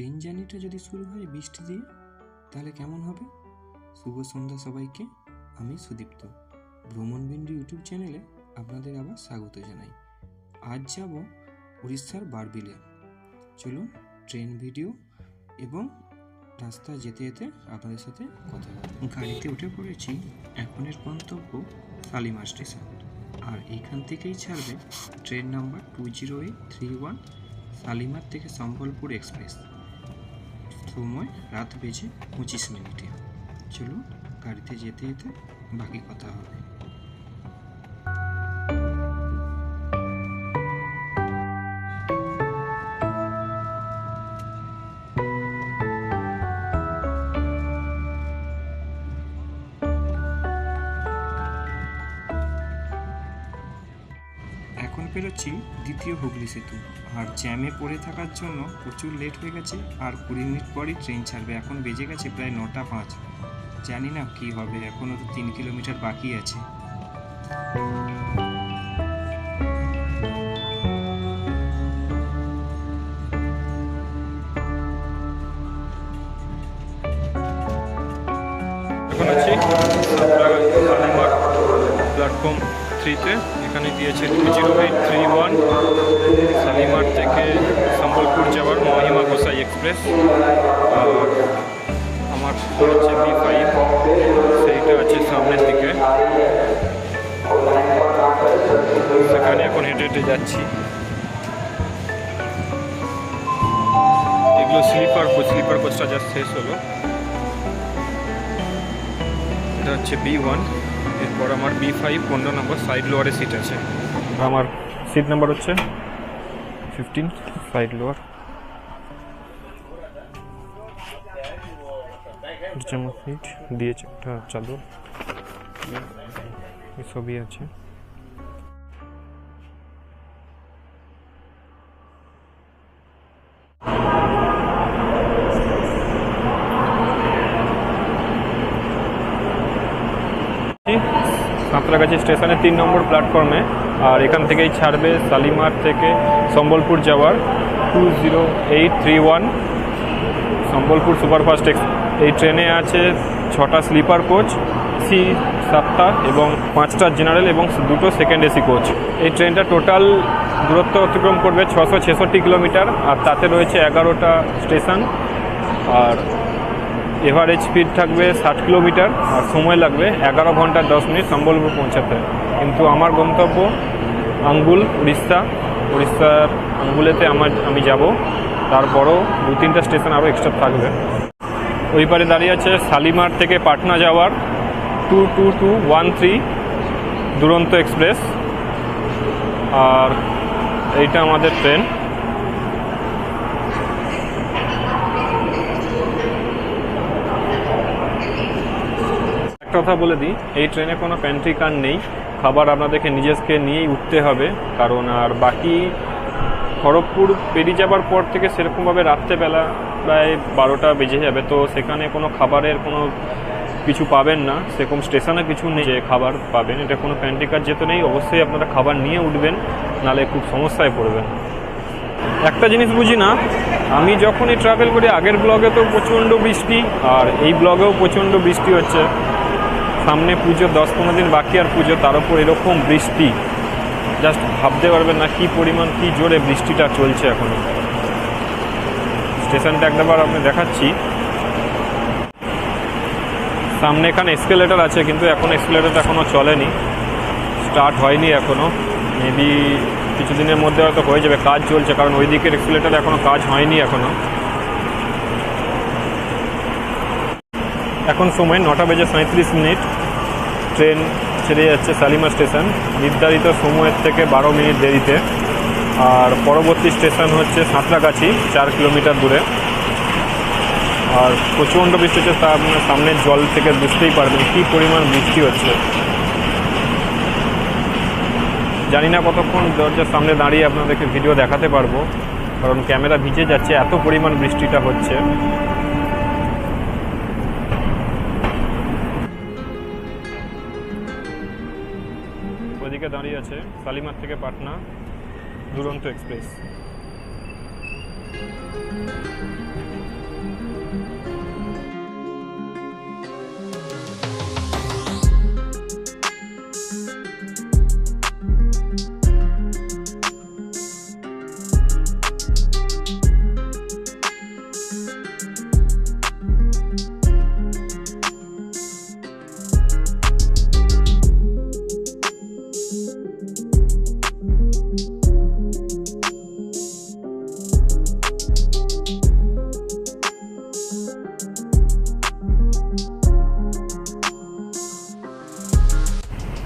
Train জার্নিটা যদি শুরু হয় বৃষ্টি দিয়ে তাহলে কেমন হবে? শুভ সন্ধ্যা সবাইকে। আমি সুদীপ্ত, ভ্রমণবিন্দু ইউটিউব চ্যানেলে আপনাদের আবার স্বাগত জানাই। আজ যাব উড়িষ্যার বারবিলে। চলুন ট্রেন ভিডিও এবং রাস্তা যেতে যেতে আপনাদের সাথে কথা হবে। গাড়িতে উঠে পড়েছি। এখনের গন্তব্য শালিমার স্টেশন, আর এইখান থেকেই ছাড়বে ট্রেন নাম্বার 20831 শালিমার থেকে সম্বলপুর এক্সপ্রেস। সময় রাত বেজে 25 মিনিটে। চলুন গাড়িতে যেতে যেতে বাকি কথা হবে। এখন পেরোচ্ছি দ্বিতীয় হুগলি সেতু, আর জ্যামে পড়ে থাকার জন্য প্রচুর লেট হয়ে গেছে। আর 20 মিনিট পরই ট্রেন ছাড়বে। এখন বেজে গেছে প্রায় 9:05। জানি না কি হবে, এখনও তো 3 কিলোমিটার বাকি আছে। এখন আছি শালিমার প্ল্যাটফর্ম 3-তে। এখানে দিয়েছে 20831 শালিমার থেকে সম্বলপুর যাওয়ার মহিমা গোসাই এক্সপ্রেস। আর আমার হচ্ছে B5, সেইটা আছে সামনের দিকে। সেখানে এখন হেঁটে হেঁটে যাচ্ছি। এগুলো স্লিপার কোচটা যা শেষ হলো। এটা হচ্ছে B1, এরপর আমার B5 15 নম্বর সাইড লোয়ারে সিট আছে। আমার সিট নাম্বার হচ্ছে 15 সাইড লোয়ার। জামা সিট দিয়েছে একটা চাদর, এসবই আছে। সাঁতরাগাছি স্টেশনে 3 নম্বর প্ল্যাটফর্মে। আর এখান থেকেই ছাড়বে শালিমার থেকে সম্বলপুর যাওয়ার 20831 সম্বলপুর সুপারফাস্ট এক্সপ্রেস। এই ট্রেনে আছে 6টা স্লিপার কোচ, সি 7টা এবং 5টা জেনারেল এবং 2টো সেকেন্ড এসি কোচ। এই ট্রেনটা টোটাল দূরত্ব অতিক্রম করবে 666 কিলোমিটার, আর তাতে রয়েছে 11টা স্টেশন। আর এভারেজ স্পিড থাকবে 60 কিলোমিটার, আর সময় লাগবে 11 ঘন্টা 10 মিনিট সম্বলপুর পৌঁছাতে। কিন্তু আমার গন্তব্য আঙ্গুল, উড়িষ্যার আঙ্গুলেতে আমি যাব। তারপরও 2-3টা স্টেশন আরও এক্সট্রা থাকবে। ওই পারে দাঁড়িয়ে আছে শালিমার থেকে পাটনা যাওয়ার 22213 দুরন্ত এক্সপ্রেস। আর এইটা আমাদের ট্রেন। একটা কথা বলে দিই, এই ট্রেনে কোনো প্যান্ট্রি কার নেই। খাবার আপনাদেরকে নিজেকে নিয়েই উঠতে হবে, কারণ আর বাকি খড়গপুর পেরিয়ে যাবার পর থেকে সেরকমভাবে রাত্রেবেলা প্রায় 12টা বেজে যাবে, তো সেখানে কোনো খাবারের কোনো কিছু পাবেন না। সেরকম স্টেশনে কিছু নেই যে খাবার পাবেন। এটা কোনো প্যান্ট্রি কার যেহেতু নেই, অবশ্যই আপনারা খাবার নিয়ে উঠবেন, নাহলে খুব সমস্যায় পড়বেন। একটা জিনিস বুঝি না, আমি যখনই ট্রাভেল করি, আগের ব্লগে তো প্রচণ্ড বৃষ্টি, আর এই ব্লগেও প্রচণ্ড বৃষ্টি হচ্ছে। সামনে পুজো, 10-15 দিন বাকি আর পুজো, তার উপর এরকম বৃষ্টি, জাস্ট ভাবতে পারবেন না কি পরিমাণ, কি জোরে বৃষ্টিটা চলছে এখনও। স্টেশনটা একবার আপনি দেখাচ্ছি। সামনে এখানে এসকেলেটর আছে, কিন্তু এখন এসকেলেটরটা এখনও চলেনি, স্টার্ট হয়নি এখনও। মেবি কিছুদিনের মধ্যে হয়তো হয়ে যাবে, কাজ চলছে, কারণ ওই দিকের এক্সিলেটার এখনও কাজ হয়নি এখনও। এখন সময় 9টা বেজে 37 মিনিট। ট্রেন ছেড়ে যাচ্ছে শালিমার স্টেশন নির্ধারিত সময়ের থেকে 12 মিনিট দেরিতে। আর পরবর্তী স্টেশন হচ্ছে সাঁতরাগাছি, 4 কিলোমিটার দূরে। আর প্রচণ্ড বৃষ্টি হচ্ছে, তা আপনার সামনের জল থেকে বুঝতেই পারবেন কী পরিমাণ বৃষ্টি হচ্ছে। জানি না কতক্ষণ দরজার সামনে দাঁড়িয়ে আপনাদেরকে ভিডিও দেখাতে পারবো, কারণ ক্যামেরা ভিজে যাচ্ছে, এত পরিমাণ বৃষ্টিটা হচ্ছে। ওইদিকে দাঁড়িয়ে আছে শালিমার থেকে পাটনা দুরন্ত এক্সপ্রেস।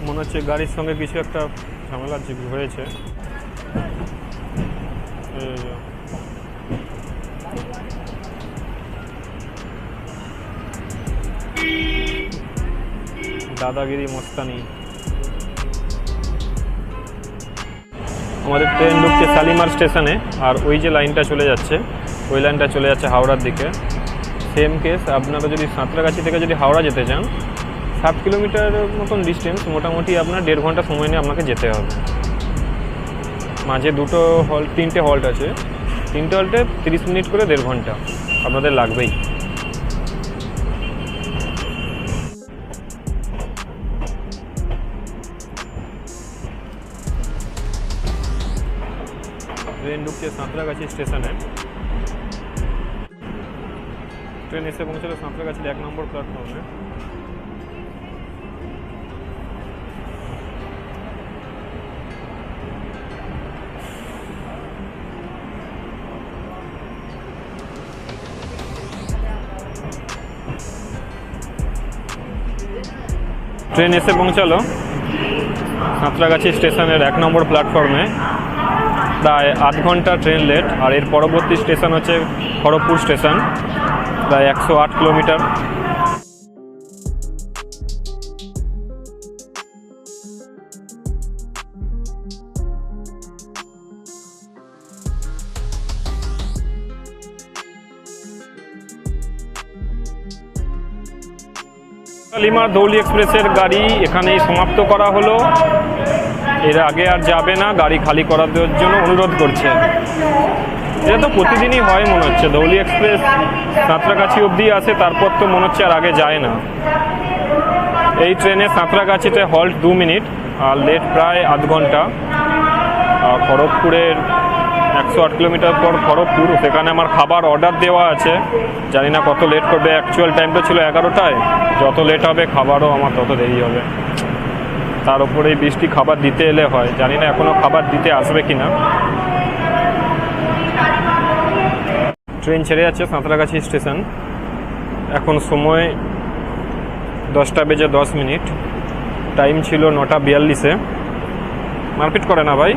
মনে হচ্ছে গাড়ির সঙ্গে কিছু একটা ঝামেলা হয়েছে। দাদাগিরি মস্তানি। আমাদের ট্রেন ঢুকছে শালিমার স্টেশনে, আর ওই যে লাইনটা চলে যাচ্ছে ওই লাইনটা চলে যাচ্ছে হাওড়ার দিকে। সেম কেস, আপনারা যদি সাঁতরাগাছি থেকে যদি হাওড়া যেতে চান 7 কিলোমিটার মতন ডিস্টেন্স, মোটামুটি আপনার 1.5 ঘন্টা সময় নিয়ে আপনাকে যেতে হবে। মাঝে তিনটে হল্ট আছে, 3টে হল্টে 30 মিনিট করে 1.5 ঘন্টা আপনাদের লাগবেই। ট্রেন ঢুকছে সাঁতরাগাছি স্টেশনে। ট্রেন এসে পৌঁছালো সাঁতরাগাছির 1 নম্বর প্ল্যাটফর্মে। ট্রেন এসে পৌঁছালো সাঁতরাগাছি স্টেশনের 1 নম্বর প্ল্যাটফর্মে। প্রায় 8 ঘন্টা ট্রেন লেট, আর এর পরবর্তী স্টেশন হচ্ছে খড়গপুর স্টেশন, প্রায় 108 কিলোমিটার। শালিমার ধৌলি এক্সপ্রেসের গাড়ি এখানেই সমাপ্ত করা হলো। এর আগে আর যাবে না, গাড়ি খালি করার জন্য অনুরোধ করছে। এটা তো প্রতিদিনই হয় মনে হচ্ছে, ধৌলি এক্সপ্রেস সাঁতরাগাছি অবধি আসে, তারপর তো মনে হচ্ছে আর আগে যায় না। এই ট্রেনে সাঁতরাগাছিতে হল্ট 2 মিনিট, আর লেট প্রায় 8 ঘন্টা। আর খড়গপুরের 108 কিলোমিটার পর খড়গপুর, সেখানে আমার খাবার অর্ডার দেওয়া আছে, জানি না কত লেট করবে। অ্যাকচুয়াল টাইমটা ছিল 11টায়, যত লেট হবে খাবারও আমার তত দেরি হবে। তার উপরে বৃষ্টি খাবার দিতে এলে হয়, জানি না এখনও খাবার দিতে আসবে কিনা। ট্রেন ছেড়ে যাচ্ছে সাঁতরাগাছি স্টেশন। এখন সময় 10:10, টাইম ছিল 9:42। মারপিট করে না ভাই।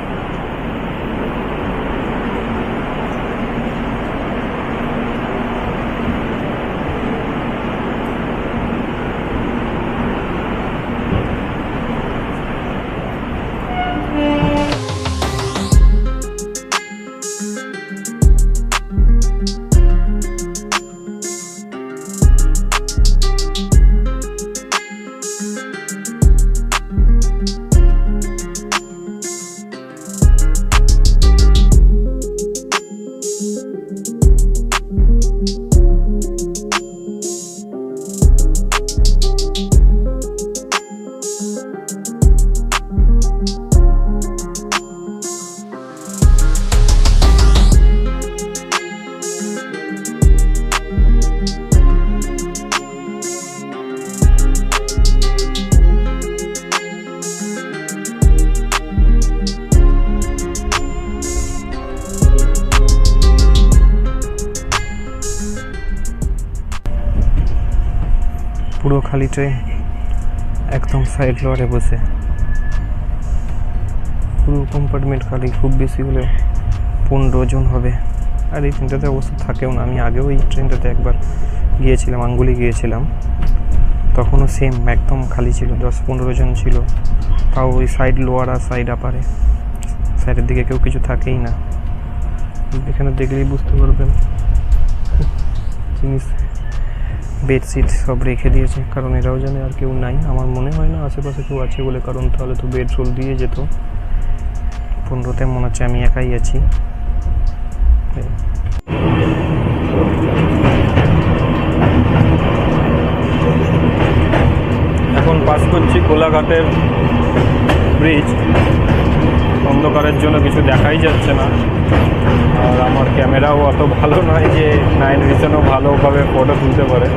পুরো খালি ট্রেন, একদম সাইড লোয়ারে বসে, পুরো কম্পার্টমেন্ট খালি। খুব বেশি হলে 15 জন হবে। আর এই ট্রেনটাতে অবশ্য থাকেও না। আমি আগেও এই ট্রেনটাতে একবার গিয়েছিলাম, আঙ্গুলি গিয়েছিলাম, তখনও সেম একদম খালি ছিল, 10-15 জন ছিল। তাও ওই সাইড লোয়ার আর সাইড আপারে, সাইডের দিকে কেউ কিছু থাকেই না। এখানে দেখলেই বুঝতে পারবেন জিনিস, বেডশিট সব রেখে দিয়েছে, কারণ এরাও জানে আর কেউ নাই। আমার মনে হয় না আশেপাশে কেউ আছে বলে, কারণ তাহলে তো বেড রোল দিয়ে যেত। 15তে মনে হচ্ছে আমি একাই আছি। এখন পাস করছি কোলাঘাটের ব্রিজ। অন্ধকারের জন্য কিছু দেখাই যাচ্ছে না, আর আমার ক্যামেরাও অত ভালো নয় যে নাইট ভিশনও ভালোভাবে ফটো তুলতে পারে।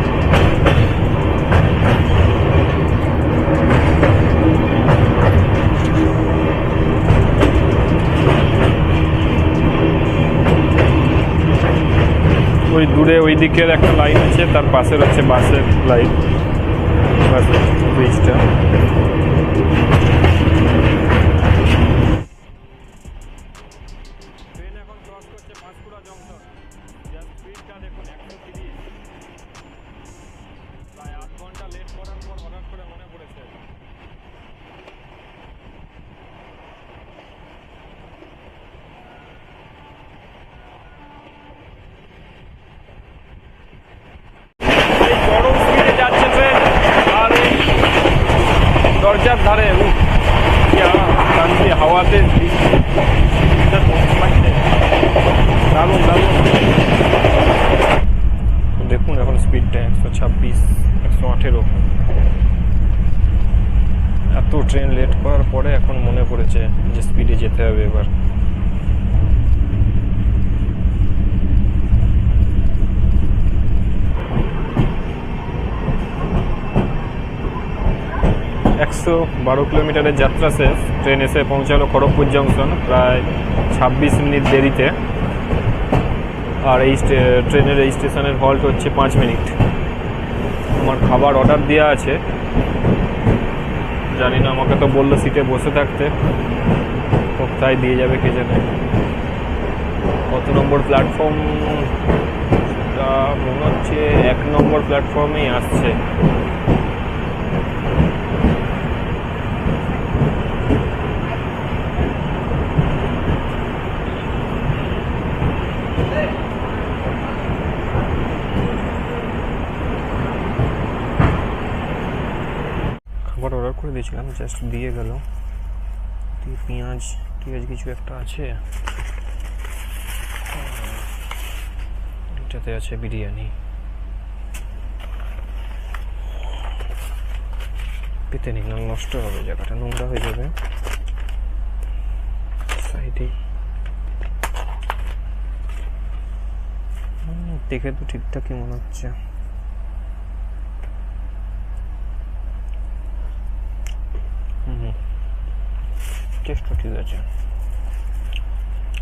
ওই দূরে ওই দিকের একটা লাইন আছে, তার পাশের হচ্ছে বাসের লাইন, বাস ব্রিজটা। দরজার ধারে শান্তি হাওয়াতে দারুণ দারুণ। দেখুন এখন স্পিডটা 126, 118। এত ট্রেন লেট করার পরে এখন মনে পড়েছে যে স্পিডে যেতে হবে এবার। একশো 12 কিলোমিটারের যাত্রা শেষ। ট্রেন এসে পৌঁছালো খড়গপুর জংশন প্রায় 26 মিনিট দেরিতে। আর এই ট্রেনের এই স্টেশনের হল্ট হচ্ছে 5 মিনিট। আমার খাবার অর্ডার দেওয়া আছে, জানি না, আমাকে তো বললো সিটে বসে থাকতে, কোথায় দিয়ে যাবে কে জানে। কত নম্বর প্ল্যাটফর্মটা মনে হচ্ছে 1 নম্বর প্ল্যাটফর্মেই আসছে। খাবার অর্ডার করে দিয়েছিলাম, জাস্ট দিয়ে গেল। পেঁয়াজ কিছু একটা আছে, এটাতে আছে বিরিয়ানি। পেতে নিন, নষ্ট হবে, জায়গাটা নোংরা হয়ে যাবে। সাইডে দেখে তো ঠিকঠাকই মনে হচ্ছে। টেস্টও ঠিক আছে।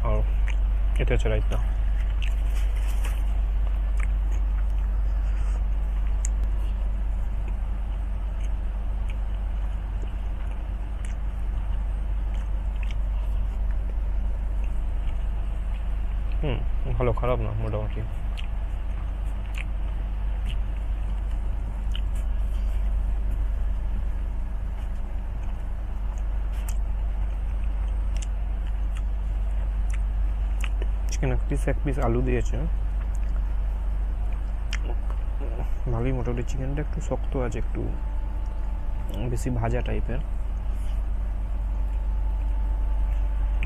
আর এতে আছে রায়তা। ভালো, খারাপ না, মোটামুটি। চিকেন এক পিস আলু দিয়েছে, ভালোই মোটামুটি। চিকেনটা একটু শক্ত আছে, একটু বেশি ভাজা টাইপের,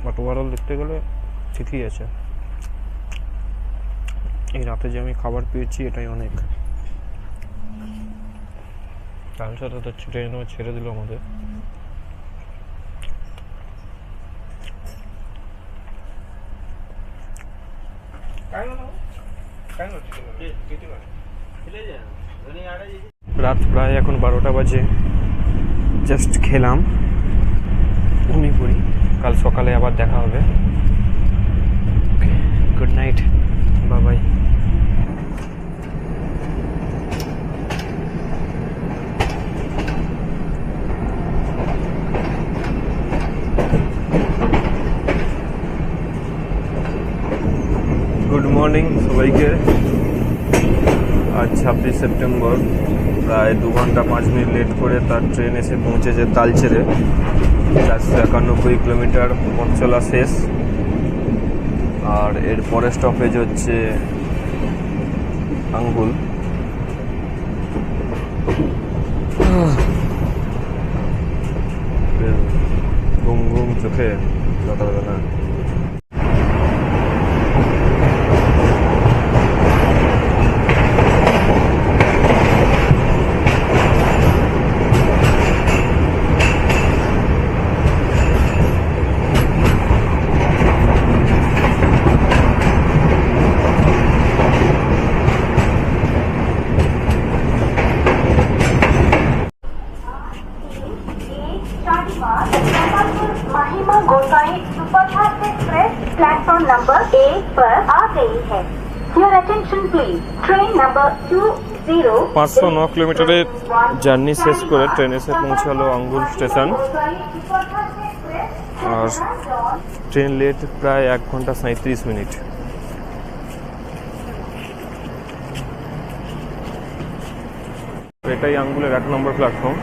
বাট ওভারঅল দেখতে গেলে ঠিকই আছে। এই রাতে যে আমি খাবার পেয়েছি এটাই অনেক। তার সাথে তো ট্রেনও ছেড়ে দিল আমাদের। রাত প্রায় এখন 12টা বাজে। জাস্ট খেলাম, ঘুমিয়ে পড়ি, কাল সকালে আবার দেখা হবে। Okay, good night, bye bye. Good morning সবাইকে। আজ 26 সেপ্টেম্বর। প্রায় 2 ঘন্টা 5 মিনিট লেট করে তার ট্রেন এসে পৌঁছেছে তালচেরে। 491 কিলোমিটার পথ চলা শেষ। আর এর পরের স্টপেজ হচ্ছে আঙ্গুল। ঘুম ঘুম চোখে সকালবেলা। महिमा गोसाई सुपरफास्ट एक्सप्रेस प्लेटफॉर्म नंबर 1 पर आ गई है। Your attention please. Train number 20 509 কিলোমিটারের জার্নি শেষ করে ট্রেন এসে পৌঁছালো আঙ্গুল স্টেশন। আর ট্রেন লেট প্রায় 1 ঘন্টা 37 মিনিট। এটাই আঙ্গুলের 1 নম্বর প্ল্যাটফর্ম।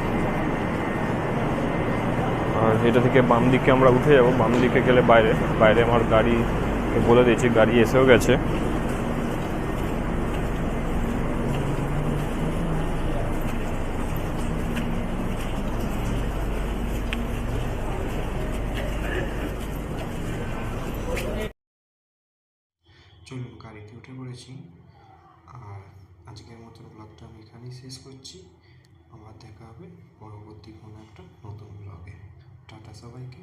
আর এটা থেকে বাম দিকে আমরা উঠে যাব। বাম দিকে গেলে বাইরে আমার গাড়িকে বলে দিয়েছি, গাড়ি এসেও গেছে। চলুন, গাড়িতে উঠে পড়েছি। আর আজকের মতো ব্লগটা আমি এখানেই শেষ করছি। আবার দেখা হবে পরবর্তী কোনো একটা নতুন ব্লগে। টাটা সবাইকে।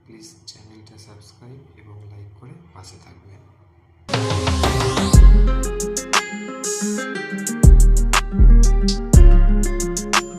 প্লিজ চ্যানেলটা সাবস্ক্রাইব এবং লাইক করে পাশে থাকবেন।